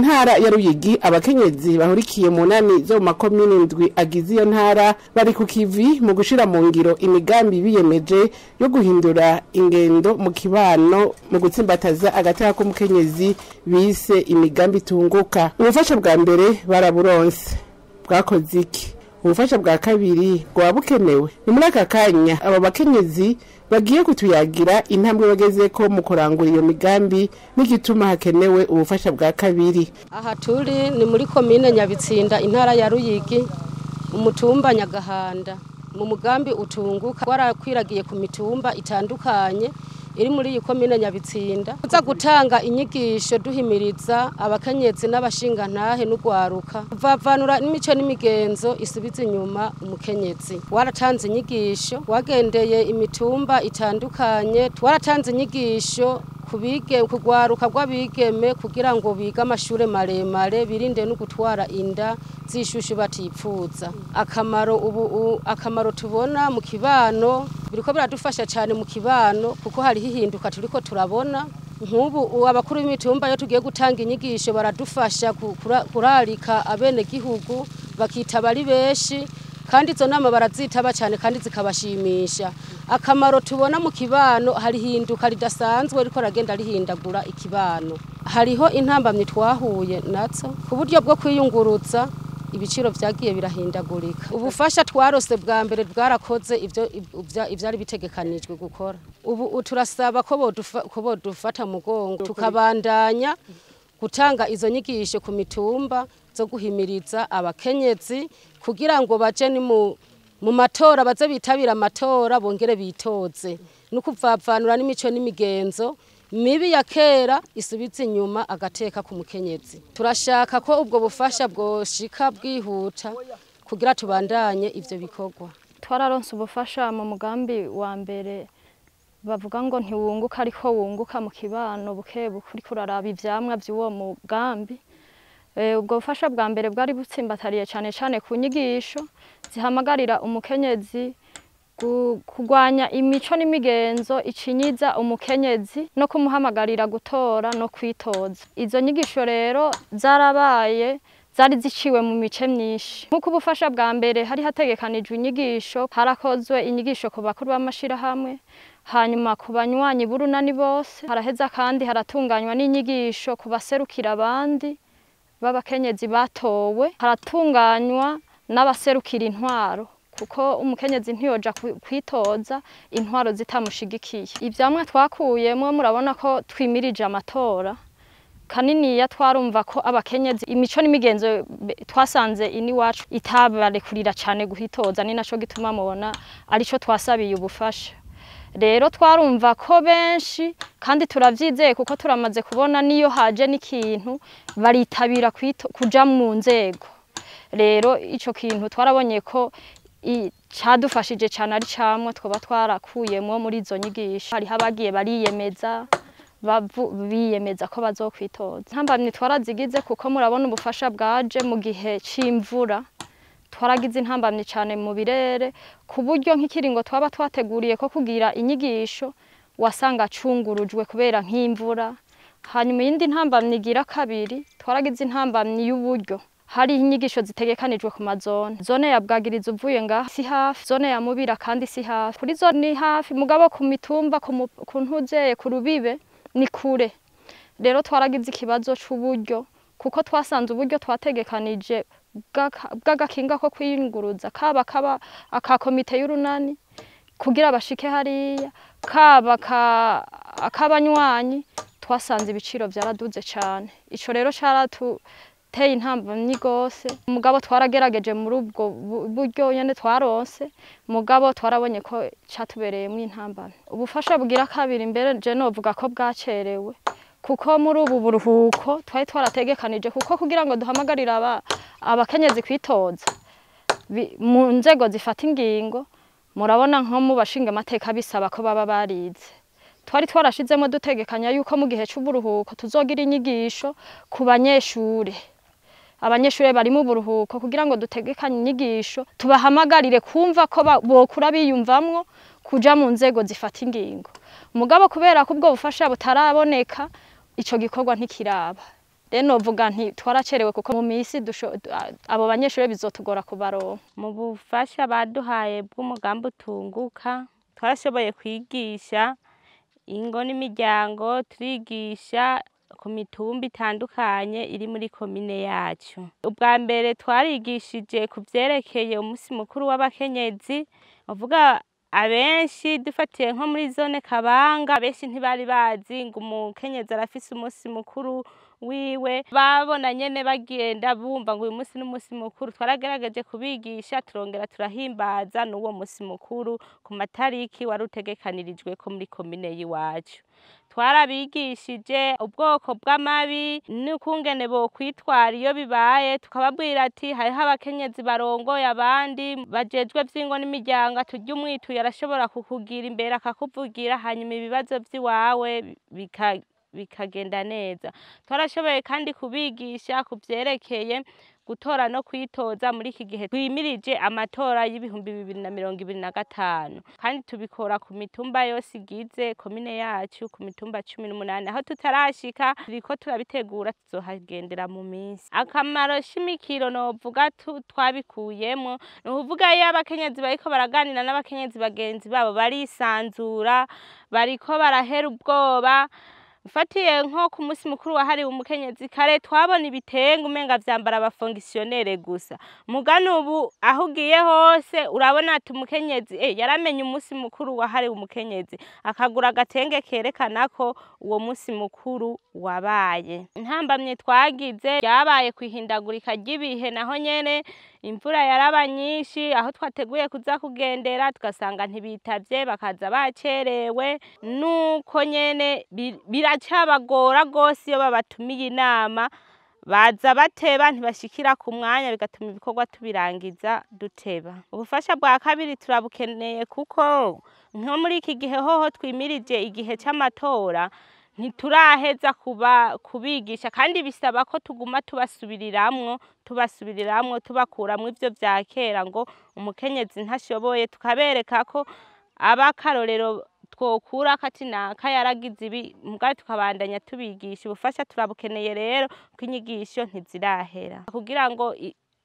ntara ya Ruyigi abakenyezi bahurikiye mu nani zo makomine indwi agize iyo ntara bari ku kivi mu gushira mu ngiro imigambi biyemeje yo guhindura ingendo mu kibano mu gutsimbataza agateka k'umukenyezi bise imigambi tunguka. Ubufasha bwa mbere baraburonse bwakoze iki? Ubufasha bwa kabiri bwa bukenewe. Ni muri aka kanya aba bakenyezi bagiye kutuyagira intambwe bageze ko mu kurangura iyo migambi n'igituma hakenewe ubufasha bwa kabiri. Aha turi ni muri komine Nyabitsinda, intara ya Ruyigi, umutumba Nyagahanda. Mu mugambi utunguka warakwiragiye ku mitumba itandukanye iri muri iyi komine Nyabitsinda, uza gutanga inyigisho duhimiriza abakenyezi n'abashingantahe n'ugwaruka vavanura n'imico n'imigenzo isubiza inyuma umukenyezi. Waratanze inyigisho, wagendeye imitumba itandukanye, waratanze inyigisho kugwaruka rw'abigeme kugira ngo biga amashure maremare birinde no gutwara inda zishushu batipfuza. Akamaro tubona mu kibano biriko biradufasha cyane mu kibano kuko hari hihinduka turiko turabona. Nk'ubu abakuru b'imitumba yo tugiye gutanga inyigisho baradufasha kurarika abene gihugu bakitaba ari benshi, kandi izo nama barazitaba cyane kandi zikabashimisha. Akamaro tubona mu kibano hari hinduka ridasanzwe riko ragenda rihindagura ikibano. Hariho intambamye twahuye nazo ku buryo bwo kwiyunguruza, ibiciro vyagiye birahindagurika. Ubufasha twarose bwa mbere bwarakoze ivyari bitegekanijwe gukora. Ubu turasaba ko bodufata mugongo tukabandanya gutanga izo nyigisho ku mitumba zo guhimiriza abakenyezi kugira ngo baje ni mu matora, baze bitabira amatora bongere bitoze no kuvavanura n'imico n'imigenzo mibi ya kera isubiza inyuma agateka ku mukenyezi. Turashaka ko ubwo bufasha bwoshika bwihuta kugira tubandanye ivyo bikorwa. Twararonse ubufasha mu mugambi wa mbere bavuga ngo ntiwunguka ariko wunguka mu kibano buke bukuri kuraraba ivyamwa vy'uwo mugambi. Ubwo bufasha bwa mbere bwari butsimbatariye cyane ku nyigisho zihamagarira umukenyezi kugwanya imico n'imigenzo icinyiza umukenyezi no kumuhamagarira gutora no kwitoza. Izo nyigisho rero zarabaye zari ziciwe mu mice myinshi. Nkuko ubufasha bwa mbere hari hategekanijwe inyigisho, harakozwe inyigisho ku bakuru b'amashirahamwe, hanyuma ku banywanyi b'urunani bose, haraheza kandi haratunganywa n'inyigisho ku baserukira abandi b'abakenyezi batowe, haratunganywa n'abaserukira intwaro kuko umukenyezi ntiyoja kwitoza intwaro zitamushigikiye. Ivyamwe twakuyemo murabona ko twimirije amatora kanini twarumva ko abakenyezi imico n'imigenzo twasanze ini wacu itabarekurira cyane guhitoza, ni naco gituma mubona arico twasabiye ubufasha. Rero twarumva ko benshi kandi turavyizeye kuko turamaze kubona niyo haje n'ikintu baritabira kuja mu nzego. Rero ico kintu twarabonye ko cadufashije cyane ari camwe twoba twarakuyemo muri izo nyigisho. Hari habagiye bariyemeza biyemeza ko bazokwitoza. Intambamye twarazigize kuko murabona ubufasha bwaje mu gihe c'imvura. Twaragize intambamye cyane mu birere ku buryo nk'ikiringo twaba twateguriye ko kugira inyigisho wasanga cungurujwe kubera nk'imvura. Hanyuma yindi ntambamye igira kabiri twaragize intambamye y'uburyo. Hari inyigisho zitegekanijwe ku mazone. Zone ya Bwagiriza uvuye ngaha si hafi, zone ya Mubira kandi si hafi. Kuri zone ni hafi mugabo ku mitumba ku ntuzeye ku rubibe ni kure. Rero twaragize ikibazo c'uburyo kuko twasanze uburyo twategekanije bw'agakinga ko kwiyunguruza kaba aka komite y'urunani kugira bashike hariya, kaba akabanywanyi twasanze ibiciro byaraduze cyane. Ico rero teye intambamyi gose. Mugabo twaragerageje muri ubwo buryo nyene twaronse, mugabo twarabonye ko catubereyemo intambamyi. Ubufasha bugira kabiri mbere je novuga ko bwacerewe kuko muri ubu buruhuko twari twarategekanije kuko kugira ngo duhamagarira abakenyezi kwitoza mu nzego zifata ingingo. Murabona nko mu bashinga amateka bisaba ko baba barize. Twari twarashizemo dutegekanya yuko mu gihe c'uburuhuko tuzogira inyigisho ku banyeshure. Abanyeshure bari mu buruhuko kugira ngo dutegekanye inyigisho tubahamagarire kumva ko bokura biyumvamwo kuja mu nzego zifata ingingo. Mugabo kubera ko ubwo bufasha butaraboneka ico gikorwa ntikiraba. rero novuga nti twaracerewe kuko mu misi abo banyeshuri bizotugora kubaronka. Mu bufasha baduhaye bw'umugambi utunguka twarashoboye kwigisha ingo n'imiryango, turigisha ku mitumba itandukanye iri muri komine yacu. Ubwa mbere twarigishije ku vyerekeye umunsi mukuru w'abakenyezi, uvuga abenshi dufatiye nko muri zone Kabanga, abenshi ntibari bazi ngo umukenyezi arafise umunsi mukuru wiwe, babona nyene bagenda bumva ngo uyu munsi n'umunsi mukuru. Twaragerageje kubigisha turongera turahimbaza n'uwo munsi mukuru ku matariki wari utegekanirijwe ko muri komine y'iwacu. Twarabigishije ubwoko bw'amabi n'ukungene bo kwitwara iyo bibaye, tukababwira ati hariho abakenyezi barongoye abandi bajejwe vy'ingo n'imiryango, turya umwituye arashobora kukugira imbere akakuvugira, hanyuma ibibazo vy'iwawe bikagenda neza. Twarashoboye kandi kubigisha ku vyerekeye gutora no kwitoza muri iki gihe twimirije amatora y'ibihumbi 2025, kandi tubikora ku mitumba yose igize komine yacu, ku mitumba 18. Aho tutarashika turiko turabitegura, tuzohagendera mu minsi. Akamaro shimikiro novuga twabikuyemo nuvuga iyo abakenyezi bariko baraganira n'abakenyezi bagenzi babo barisanzura, bariko barahera ubwoba. Mfatiye nko ku munsi mukuru wahariwe umukenyezi, kare twabona ibitenge umenga vyambara abafongisiyonere gusa, mugani ubu aho ugiye hose urabona ati umukenyezi yaramenye umunsi mukuru wahariwe umukenyezi, akagura agatenge kerekana ko uwo munsi mukuru wabaye. Intambamye twagize yabaye kwihindagurika ry'ibihe, naho nyene imvura yaraba nyinshi, aho twateguye kuza kugendera tugasanga ntibitavye, bakaza bacerewe, nuko nyene biracabagora gose iyo babatumiye inama, baza bateba ntibashikira ku mwanya, bigatuma ibikorwa tubirangiza duteba. Ubufasha bwa kabiri turabukeneye kuko nko muri iki gihe hoho twimirije igihe c'amatora, ntituraheza kubigisha, kandi bisaba ko tuguma tubasubiriramwo tubakuramwo ivyo vya kera ngo umukenyezi ntashoboye, tukabereka ko abakarorero twokura kati naka yaragize ibi, mugabe tukabandanya tubigisha. Ubufasha turabukeneye rero ko inyigisho ntizirahera, kugira ngo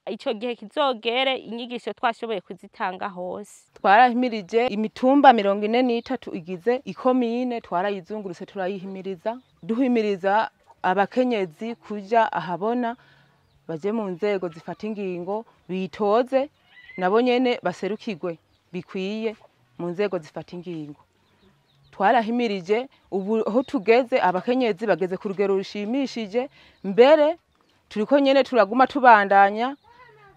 ico gihe kizogere inyigisho twashoboye kuzitanga hose. Twarahimirije imitumba 43 igize ikomine, twarayizungurutse turayihimiriza, duhimiriza abakenyezi kuja ahabona, baje mu nzego zifata ingingo, bitoze nabo nyene baserukirwe bikwiye mu nzego zifata ingingo. Twarahimirije ubu aho tugeze abakenyezi bageze ku rugero rushimishije, mbere turiko nyene turaguma tubandanya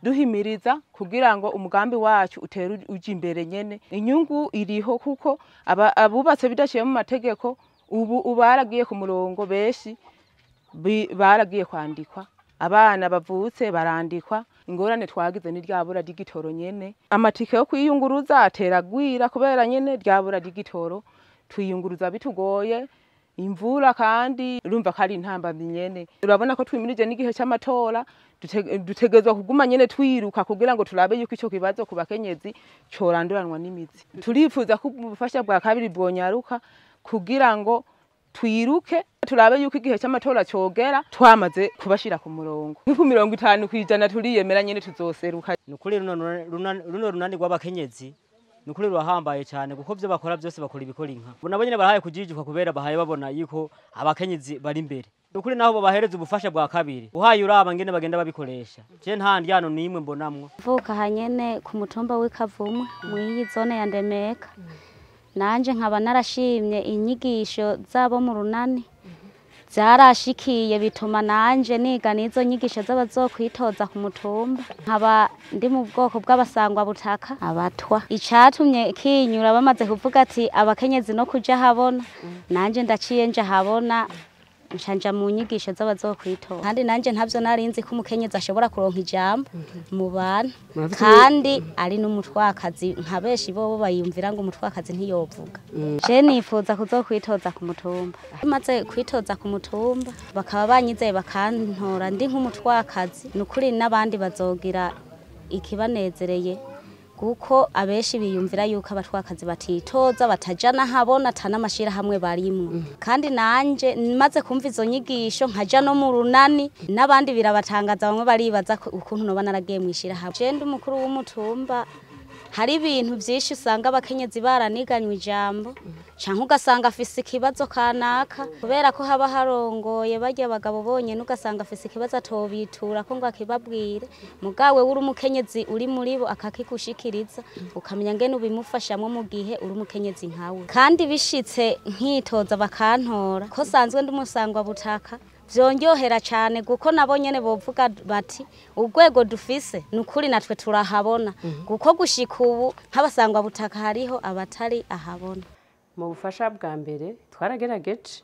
duhimiriza kugira ngo umugambi wacu utere uji imbere nyene. Inyungu iriho kuko abubatse bidaciye mu mategeko ubu baragiye ku murongo, benshi baragiye kwandikwa, abana bavutse barandikwa. Ingorane twagize ni ryabura digitoro nyene, amatike yo kwiyunguruza ateragwira kubera nyene ryabura digitoro, twiyunguruza bitugoye, imvura kandi urumva ko ari intambamyi nyene. Urabona ko twimirije n'igihe c'amatora, dutegezwa kuguma nyene twiruka kugira ngo turabe yuko ico kibazo ku bakenyezi coranduranwa n'imizi. Turifuza ko ubufasha bwa kabiri bwonyaruka kugira ngo twiruke turabe yuko igihe c'amatora cogera twamaze kubashira ku murongo. Nko 50% turiyemera nyene tuzoseruka. Nukuri runo runani rw'abakenyezi nukuri rurahambaye cyane, kuko byo bakora byose bakora ibikora inka. Nabo nyene barahaye kujijuka kubera bahaye babona yuko abakenyezi bari imbere. Nukuri naho bahereza ubufasha bwa kabiri, uhaye uraba ngene bagenda babikoresha. Je nta ndyano nimwe mbonamwo. Vuka hanyene ku mutumba w'Ikavumwe muri zone ya Ndemeka. Nanje nkaba narashimye inyigisho zabo mu runani, zarashikiye bituma nanje niga nizo nyigisho z'abazokwitoza ku mutumba. Nkaba ndi mu bwoko bw'abasangwa butaka abatwa. Icatumye kinyura bamaze kuvuga ati abakenyezi no kuja habona, nanje ndaciye nje habona, nshanja mu nyigisho z'abazokwitoza. Kandi nanje ntavyo narinzi ko umukenyezi ashobora kuronka ijambo mu bantu, kandi ari n'umutwakazi, nkabeshi bobo bayumvira ngo umutwakazi ntiyovuga. Je nifuza kuzokwitoza ku mutumba. Maze kwitoza ku mutumba bakaba banyizeye bakantora ndi nk'umutwakazi, nukuri n'abandi bazogira ikibanezereye kuko abenshi biyumvira yuko abatwakazi batitoza batajana habona tanamashira hamwe barimwe kandi nanje maze kumva izo nyigisho nkaja no mu runani n'abandi birabatangaza bamwe baribaza ukuntu no banaragiye mwishira hamwe je umukuru w'umutumba hari ibintu byinshi usanga abakenyezi baraniganywe ijambo canke ugasanga afise ikibazo kanaka kubera ko haba harongoye barya abagabo bonyene ugasanga afise ikibazo atobitura ko ngo akibabwire mugawe uri umukenyezi uri muri bo akakikushikiriza ukamenya ngene ubimufashamwe mu gihe uri umukenyezi nkawe kandi bishitse nkitoza bakantora ko sanzwe ndumusangwa butaka vyonyohera cyane guko nabo nyene bovuga bati urwego dufise nukuri natwe turahabona guko gushika ubu nk'abasangwa butaka hariho abatari ahabona. Mu bufasha bwa mbere twaragerageje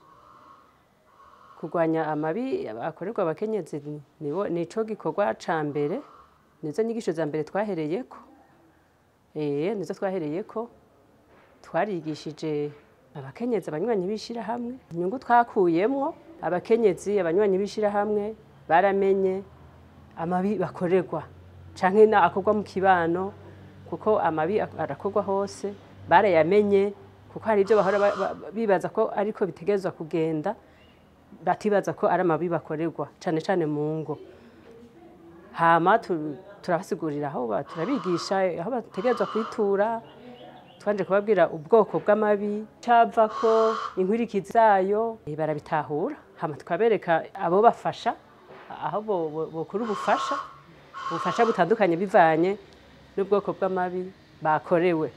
kurwanya amabi akorerwa abakenyezi nico gikorwa ca mbere nizo nyigisho za mbere twahereyeko nizo twahereyeko twarigishije abakenyezi abanywanyi bishira hamwe inyungu twakuyemwo abakenyezi abanywanyi bishira hamwe baramenye amabi bakorerwa canke na akorwa mu kibano kuko amabi arakorwa hose barayamenye kuko hari ibyo bahora bibaza ko ariko bitegezwa kugenda batibaza ko ari amabi bakorerwa cane cane mu ngo hama turabasigurira aho turabigisha aho bategezwa kwitura twanje kubabwira ubwoko bw'amabi cava ko inkwirikizi zayo barabitahura hama tukabereka abo bafasha aho bokora ubufasha butandukanye bivanye n'ubwoko bw'amabi bakorewe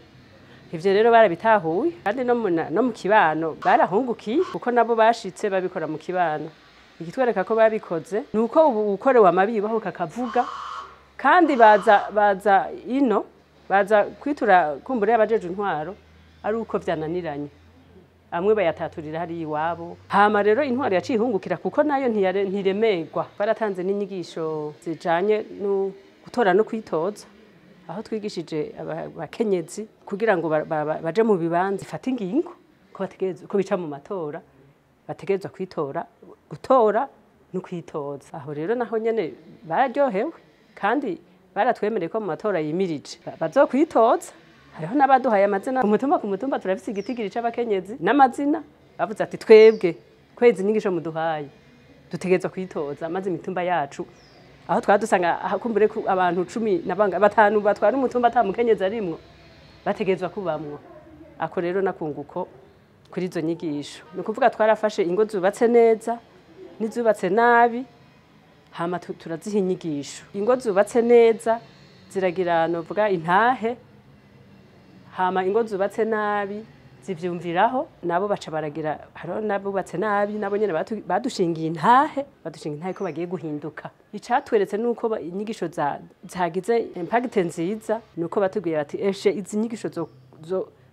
ivyo rero barabitahuye kandi no mu kibano barahungukiye kuko nabo bashitse babikora mu kibano igitwereka ko babikoze nuko ubu ukorewe amabi baho kakavuga kandi baza ino baza kwitura kumbure y'abajeje intwaro ari uko vyananiranye amwe bayataturira hari iwabo hama rero intwaro yacihungukira kuko nayo ntiremerwa baratanze n'inyigisho zijanye no gutora no kwitoza aho twigishije abakenyezi kugira ngo baje mu bibanza ifata ingingo ko bica mu matora bategezwa kwitora gutora no kwitoza aho rero naho nyene bararyohewe kandi baratwemereye ko mu matora yimirije bazokwitoza hariho n'abaduhaye amazina ku mutumba turafise igitigiri c'abakenyezi n'amazina bavuze ati twebwe kwezi inyigisho muduhaye dutegezwa kwitoza maze imitumba yacu aho twadusanga kumbure abantu 10 batanu batwara umutumba atamukenyezi arimwo bategezwa kubamwo ako rero nakunguko kuri izo nyigisho no kuvuga twarafashe ingo zubatse neza nizubatse nabi hama turaziha inyigisho ingo zubatse neza ziragira no vuga intahe hama ingo zubatse nabi zivyumviraho nabo baca baragira haro nabubatse nabi nabo nyene badushingiye intahe ko bagiye guhinduka icatweretse nuko inyigisho zagize impact nziza nuko batubwiye bati eshe izi nyigisho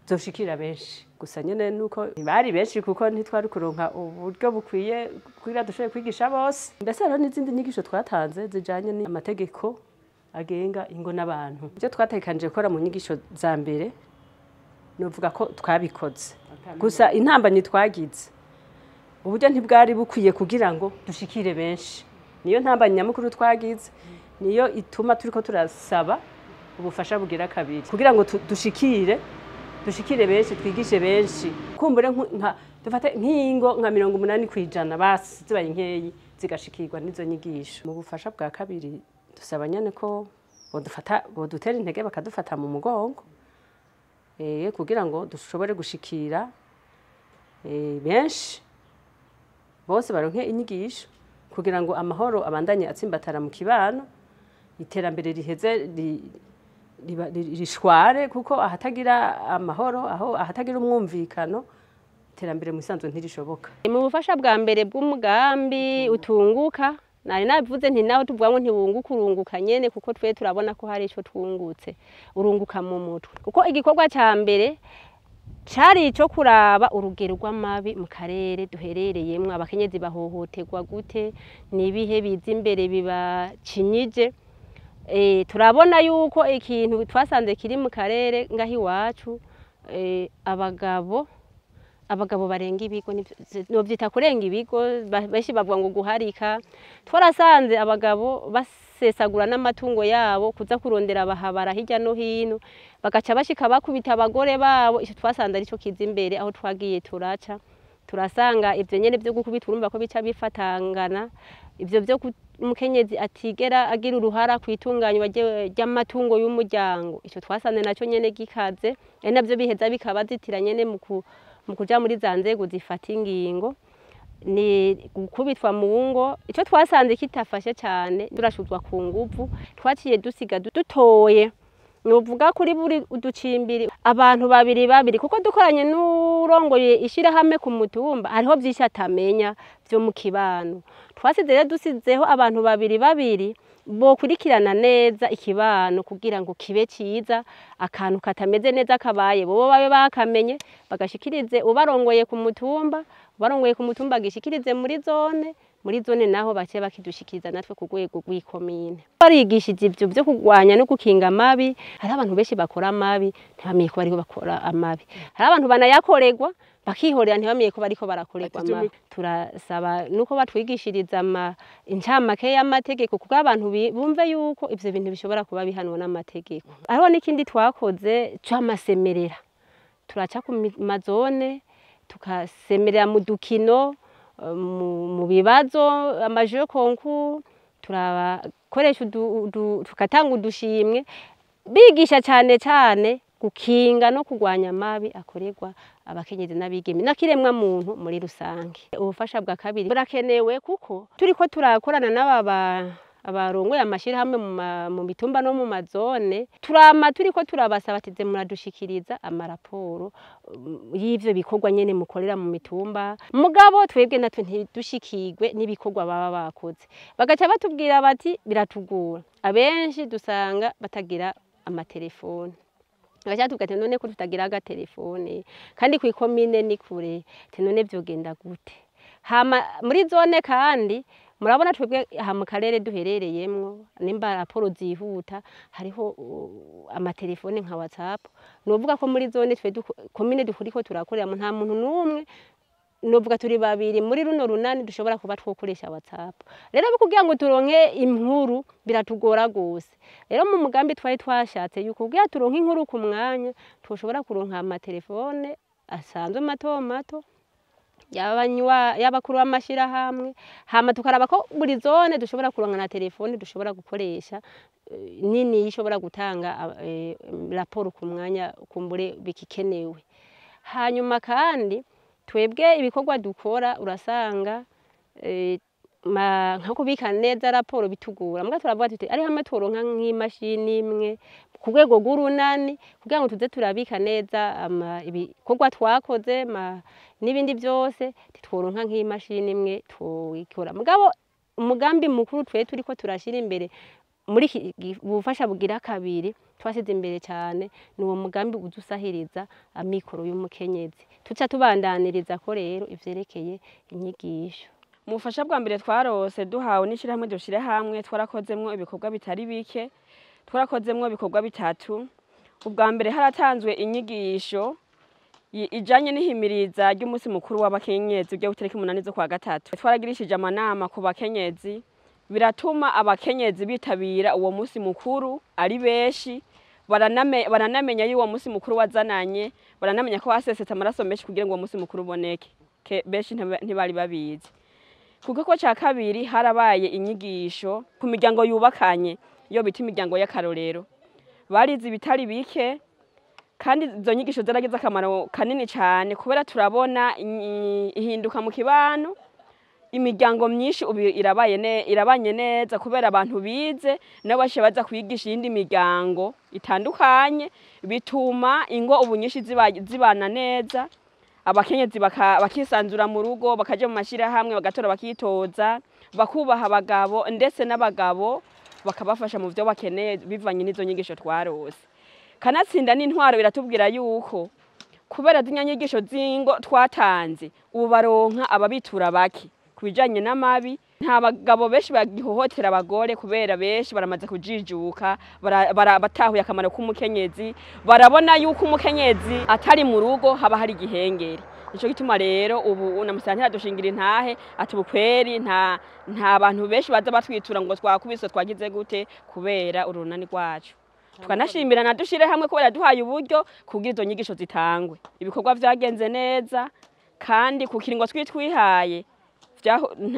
zoshikira benshi gusa nyene nuko bari benshi kuko ntitwari kuronka uburyo bukwiye kugira dushoboye kwigisha bose mbese haro n'izindi nyigisho twatanze zijanye n'amategeko agenga ingo n'abantu byo twatekanije gukora mu nyigisho za mbere novuga ko twabikoze gusa intambanyi twagize uburyo ntibwari bukwiye kugira ngo dushikire benshi niyo ntambanyi nyamukuru twagize niyo ituma turiko turasaba ubufasha bugira kabiri kugira ngo dushikire benshi twigishe benshi kumbure dufate nk'ingo nka 80% basi zibaye nkeyi zigashikirwa n'izo nyigisho mu bufasha bwa kabiri dusaba nyane ko bodutera intege bakadufata mu mugongo kugira ngo dushobore gushikira benshi bose baronke inyigisho kugira ngo amahoro abandanye atsimbatara mu kibano iterambere riheze rishware kuko ahatagira amahoro aho ahatagira umwumvikano iterambere mu isanzwe ntirishoboka. Mu bufasha bwa mbere bw'umugambi utunguka nari nabivuze nti nawe tuvuga ngo ntiwunguka urunguka nyene kuko twe turabona ko hari ico twungutse urunguka mu mutwe kuko igikorwa ca mbere cari ico kuraba urugero rw'amabi mu karere duherereyemwo abakenyezi bahohoterwa gute nibihe biza imbere bibacinyije turabona yuko ikintu twasanze kiri mu karere ngahi iwacu abagabo barenga ibigo novyita kurenga ibigo benshi bavuga ngo guharika twarasanze abagabo basesagura n'amatungo yabo kuza kurondera abahabara hirya no hino bagaca bashika bakubita abagore babo. Ico twasanze arico kiza imbere aho twagiye turaca turasanga ivyo nyene vyo gukubita urumva ko bica bifatangana, ivyo vyo umukenyezi atigera agira uruhara kwitunganywa ry'amatungo y'umuryango. Ico twasanze naco nyene gikaze navyo biheza bikabazitira nyene mu kuja muri za nzego zifata ingingo, ni gukubitwa mu ngo. Ico twasanze kitafashe cyane durashuzwa ku nguvu, twaciye dusiga dutoye nuvuga kuri buri uducimbiri abantu babiri kuko dukoranye n'urongoye ishirahamwe ku mutumba hariho byinshi atamenya byo mu kibano. Twasize rero dusizeho abantu babiri bo kurikirana neza ikibano kugira ngo kibe ciza, akantu katameze neza kabaye bo babe bakamenye bagashikirize ubarongoye ku mutumba, gishikirize muri zone naho bace bakidushikiriza natwe ku rwego rw'ikomine. Barigishije ivyo byo kugwanya no gukinga amabi. Hari abantu benshi bakora amabi ntibamenye ko bariko bakora amabi, hari abantu banayakorerwa bakihorera ntibamenye ko bariko barakorerwa amabi. Turasaba nuko batwigishiriza incamake y'amategeko kuko abantu bumve yuko ivyo bintu bishobora kuba bihanwa n'amategeko. Hariho n'ikindi twakoze c'amasemerera, turaca ku mazone tukasemerera mu dukino, mu bibazo, amaje konku, turakoresha tukatanga udushimwe bigisha cyane gukinga no kugwanya amabi akorerwa abakenyezi n'abigeme nakiremwa muntu muri rusange. Ubufasha bwa kabiri burakenewe kuko turiko turakorana abarongoye amashirahamwe mu mitumba no mu mazone, turiko turabasaba ati muradushikiriza amaraporo y'ivyo bikorwa nyene mukorera mu mitumba, mugabo twebwe natwe ntidushikirwe n'ibikorwa baba bakoze. Bagaca batubwira bati biratugora, abenshi dusanga batagira amatelefone. Bagaca tugate none ko tutagira agatelefone kandi ku ikomine ni kure, none vyogenda gute? Hama muri zone kandi murabona twebwe mu karere duherereyemwo nimba raporo zihuta hariho amatelefone nka WhatsApp. Novuga ko muri zone twe komine dukuriko turakorera nta muntu numwe, novuga turi babiri muri runo runani dushobora kuba twokoresha WhatsApp. Rero kugira ngo turonke inkuru biratugora gose. Rero mu mugambi twari twashatse yuko kugira turonke inkuru ku mwanya tushobora kuronka amatelefone asanzwe mato y'abakuru b'amashirahamwe, hama tukaraba ko buri zone dushobora kuronka na telefone dushobora gukoresha nini ishobora gutanga raporo ku mwanya kumbure bikikenewe. Hanyuma kandi twebwe ibikorwa dukora urasanga nka kubika neza raporo bitugura, mbwa turavuga tuti ari hamwe turonka nk'imashini imwe ku rwego rw'urunani kugira ngo tuze turabika neza ibikorwa twakoze n'ibindi byose tworonka nk'imashini imwe twikora. Mugabo umugambi mukuru turiko turashira imbere muri ubufasha bugira kabiri twasize imbere cyane ni uwo mugambi udusahiriza amikoro y'umukenyezi. Tuca tubandaniriza ko rero ivyerekeye inyigisho. Mu bufasha bwa mbere twarose duhawe n'ishirahamwe Dushirehamwe twarakozemwo ibikorwa bitari bike, twarakozemwo ibikorwa bitatu. Ubwa mbere haratanzwe inyigisho ijanye n'ihimiriza ry'umunsi mukuru w'abakenyezi ujya gutariki 8 zo kwa gatatu. Twaragirishije amanama ku bakenyezi, biratuma abakenyezi bitabira uwo munsi mukuru ari benshi, baranamenya y'uwo munsi mukuru wazananye, baranamenya ko hasesetse amaraso menshi kugira ngo uwo munsi mukuru uboneke. Benshi ntibari babizi. Kuko ko ca kabiri harabaye inyigisho ku miryango yubakanye iyo bita imiryango y'akarorero. Barizi bitari bike kandi izo nyigisho zaragize akamaro kanini cyane kubera turabona ihinduka mu kibano. Imiryango myinshi ubu irabanye neza kubera abantu bize nabo bashe baza kwigisha iyindi miryango itandukanye, bituma ingo ubu nyinshi zibana neza. Abakenyezi bakisanzura mu rugo, bakaje mu mashirahamwe, bagatora bakitoza, bakubaha abagabo ndetse n'abagabo bakabafasha mu byo bakeneye bivanye n'izo nyigisho twarose. Kanatsinda n'intwaro biratubwira yuko kubera zinyanyigisho zingo twatanze ubu baronka ababitura baki kubijanye n'amabi. Nta bagabo benshi bagihohotera abagore kubera benshi baramaze kujijuka, batahuye akamaro k'umukenyezi, barabona yuko umukenyezi atari mu rugo haba hari igihengeri. nico gituma rero ubu namusantira dushingira intahe ati bukweri nta bantu benshi baza batwitura ngo twakubise twagize gute kubera urunani rwacu. Tukanashimira na Dushirehamwe kubera duhaye uburyo kugira izo nyigisho zitangwe. Ibikorwa vyagenze neza kandi ku kiringo twitwihaye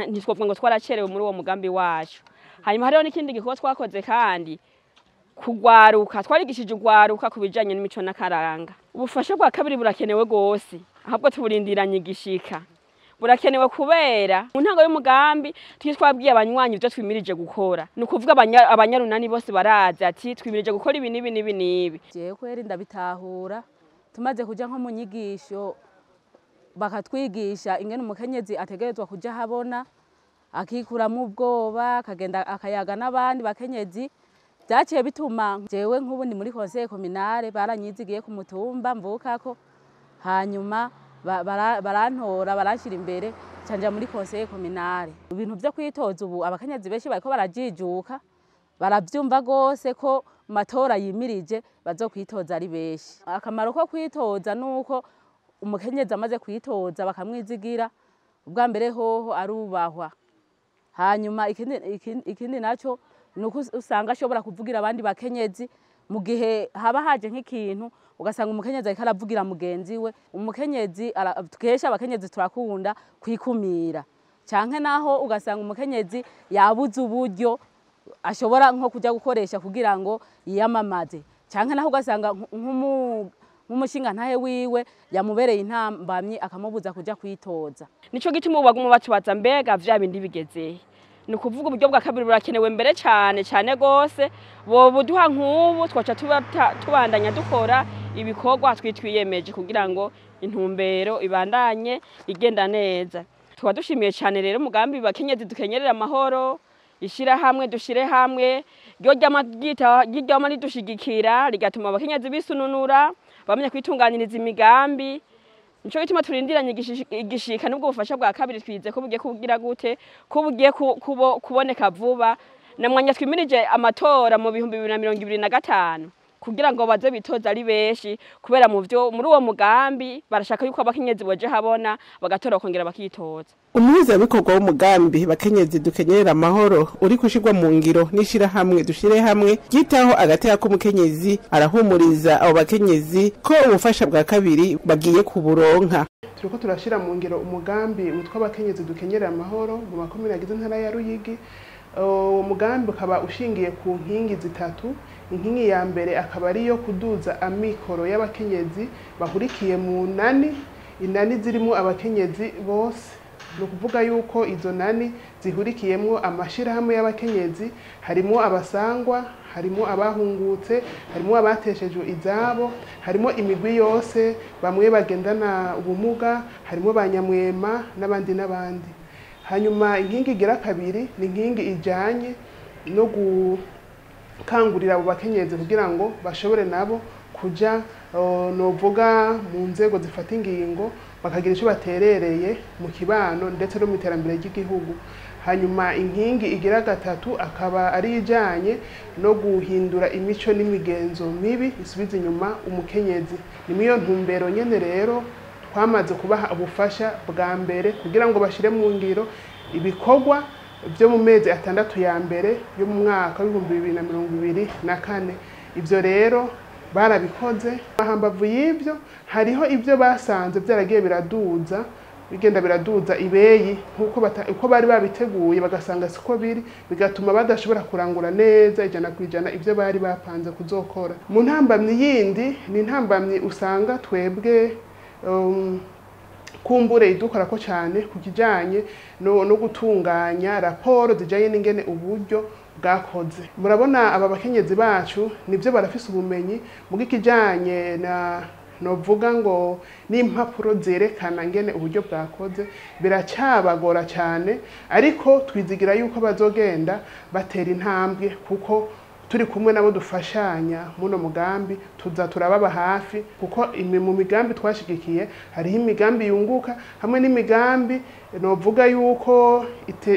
ntitwovuga ngo twaracerewe muri uwo mugambi wacu. Hanyuma hariho n'ikindi gikorwa twakoze kandi kugwaruka, twarigishije ugwaruka kubijanye n'imico n'akaranga. Ubufasha bwa kabiri burakenewe gose, ahubwo tuburindiranye igishika. Burakenewe kubera mu ntango y'umugambi twabwiye abanywanyi ivyo twimirije gukora. Ni ukuvuga abanyarunani bose baraza ati twimirije gukora ibi nibi. Jewe kweri ndabitahura, tumaze kuja nko mu nyigisho bakatwigisha ingene umukenyezi ategerezwa kuja habona akikuramwo ubwoba akagenda akayaga n'abandi bakenyezi. Vyaciye bituma jewe nk'ubu ndi muri conseil communale baranyizigiye ku mutumba mvukako, hanyuma barantora baranshira imbere canja muri conseil communale. Ibintu vyo kwitoza ubu abakenyezi benshi bariko barajijuka, baravyumva gose ko matora yimirije bazokwitoza ari benshi. Akamaro ko kwitoza nuko umukenyezi amaze kwitoza bakamwizigira, ubwa mbere hoho arubahwa. Hanyuma ikindi naco nuko usanga ashobora kuvugira abandi bakenyezi mu gihe haba haje nk'ikintu ugasanga umukenyezi ariko aravugira mugenzi we. Umukenyezi tukesha abakenyezi turakunda kwikumira, canke naho ugasanga umukenyezi yabuze uburyo ashobora nko kuja gukoresha kugira ngo yiyamamaze, canke naho ugasanga nk'umushinga ntahe wiwe yamubereye intambamyi akamubuza kuja kwitoza. Nico gituma baguma batubaza mbega vya bindi bigeze. Ni ukuvuga uburyo bwa kabiri burakenewe mbere cyane gose, bo buduha nk'ubu twaca tubandanya dukora ibikorwa twitwiyemeje kugira ngo intumbero ibandanye igenda neza. Tuba dushimiye cyane rero umugambi Bakenyezi Dukenyerere Amahoro, Ishirahamwe Dushirehamwe, ryo ryama ridushigikira rigatuma abakenyezi bisununura bamenya kwitunganiriza imigambi. Nico gituma turindiranye igishika nubwo ubufasha bwa kabiri twize ko bugiye kugira gute, ko bugiye kuboneka vuba. Namwanya twimirije amatora mu 2025 kugira ngo baze bitoza ari benshi, kubera muri uwo mugambi barashaka yuko abakenyezi boje habona bagatora kongera bakitoza. Umuhuzabikorwa w'umugambi Bakenyezi Dukenyerere Amahoro uri kushirwa mu ngiro n'ishirahamwe Dushirehamwe ryitaho agateka k'umukenyezi arahumuriza abo bakenyezi ko ubufasha bwa kabiri bagiye kuburonka. Turiko turashira mu ngiro umugambi witwa Bakenyezi Dukenyerere Amahoro mu makomine agize intara ya Ruyigi. Uwo mugambi ukaba ushingiye ku nkingi zitatu. Inkingi ya mbere akaba ariyo kuduza amikoro y'abakenyezi bahurikiye mu nani. Inani zirimo abakenyezi bose. Ni ukuvuga yuko izo nani zihurikiyemwo amashirahamwe y'abakenyezi, harimo abasangwa, harimo abahungutse, harimo abateshejwe izabo, harimo imigwi yose, bamwe bagendana ubumuga, harimo banyamwema n'abandi. Hanyuma inkingi igira kabiri ni inkingi ijanye no gukangurira abo bakenyezi kugira ngo bashobore nabo kuja novuga mu nzego zifata ingingo bakagira icyo baterereye mu kibano ndetse no mu iterambere ry'igihugu. Hanyuma inkingi igira gatatu akaba ari ijanye no guhindura imico n'imigenzo mibi isubiza inyuma umukenyezi. Ni miyo ntumbero nyene rero twamaze kubaha ubufasha bwa mbere kugira ngo bashire mu ngiro ibikorwa byo mu mezi 6 ya mbere yo mu mwaka wa 2024. Ivyo rero barabikoze. Hambavu y'ivyo hariho ivyo basanze byaragiye bigenda biraduza ibeyi uko bari babiteguye bagasanga siko biri, bigatuma badashobora kurangura neza 100% ivyo bari bapanze kuzokora. Mu ntambamyi yindi ni ntambamyi usanga twebwe kumbure idukora ko cyane ku kijanye no gutunganya raporo zijanye n'ingene uburyo bwakoze. Murabona aba bakenyezi bacu nivyo barafise ubumenyi mu gikijanye novuga ngo n'impapuro zerekana ngene uburyo bwakoze, biracyabagora cyane, ariko twizigira yuko bazogenda batera intambwe kuko turi kumwe nabo dufashanya muno mugambi tuza turababa hafi kuko mu migambi twashigikiye hariho imigambi yunguka hamwe n'imigambi novuga yuko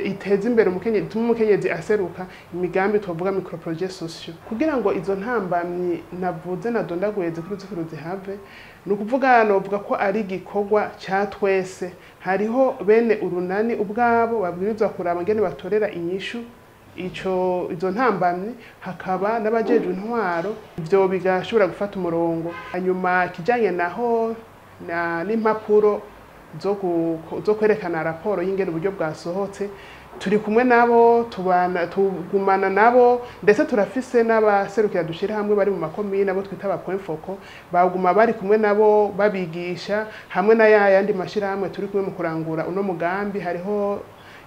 iteza imbere umukenyezi, ituma umukenyezi aseruka, imigambi tuvuga micro projet sociaux. Kugira ngo izo ntambamyi navuze nadondaguye zikuru zihave, nukuvuga novuga ko ari igikorwa cya twese. Hariho bene urunani ubwabo babwirizwa kuraba ngene batorera inyishu izo ntambamyi, hakaba n'abajejwe intwaro, ivyo bigashobora gufata umurongo. Hanyuma kijanye naho n'impapuro zo kwerekana raporo y'ingene uburyo bwasohotse, turi kumwe nabo, tugumana nabo, ndetse turafise n'abaserukira Dushirehamwe bari mu makomine abo twita aba point focal, baguma bari kumwe nabo babigisha, hamwe na yandi mashirahamwe turi kumwe mu kurangura uno mugambi. Hariho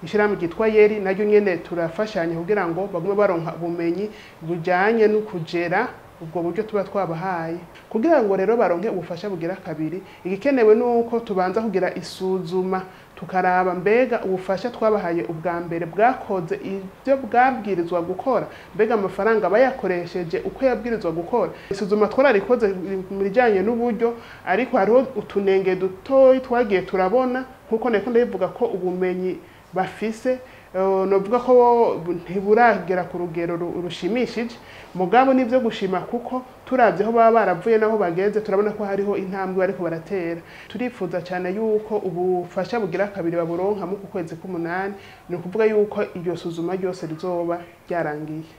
ishirahamwe ryitwa Yeri, naryo nyene turafashanya kugira ngo bagume baronka ubumenyi bujanye no kugera ubwo buryo tuba twabahaye, kugira ngo rero baronke ubufasha bugira kabiri. Igikenewe nuko tubanza kugira isuzuma, tukaraba mbega ubufasha twabahaye ubwa mbere bwakoze ibyo bwabwirizwa gukora, mbega amafaranga bayakoresheje uko yabwirizwa gukora. Isuzuma twararikoze mu bijanye n'uburyo, ariko hariho utunenge dutoyi twagiye turabona, nkuko nako ndabivuga ko ubumenyi bafise novuga ko ntiburagera ku rugero rushimishije, mugabo nivyo gushima kuko turavye aho baba baravuye naho bageze, turabona ko hariho intambwe bariko baratera. Turifuza cyane yuko ubufasha bugira kabiri baburonka mu kwezi k'umunani, ni ukuvuga yuko iryo suzuma ryose rizoba ryarangiye.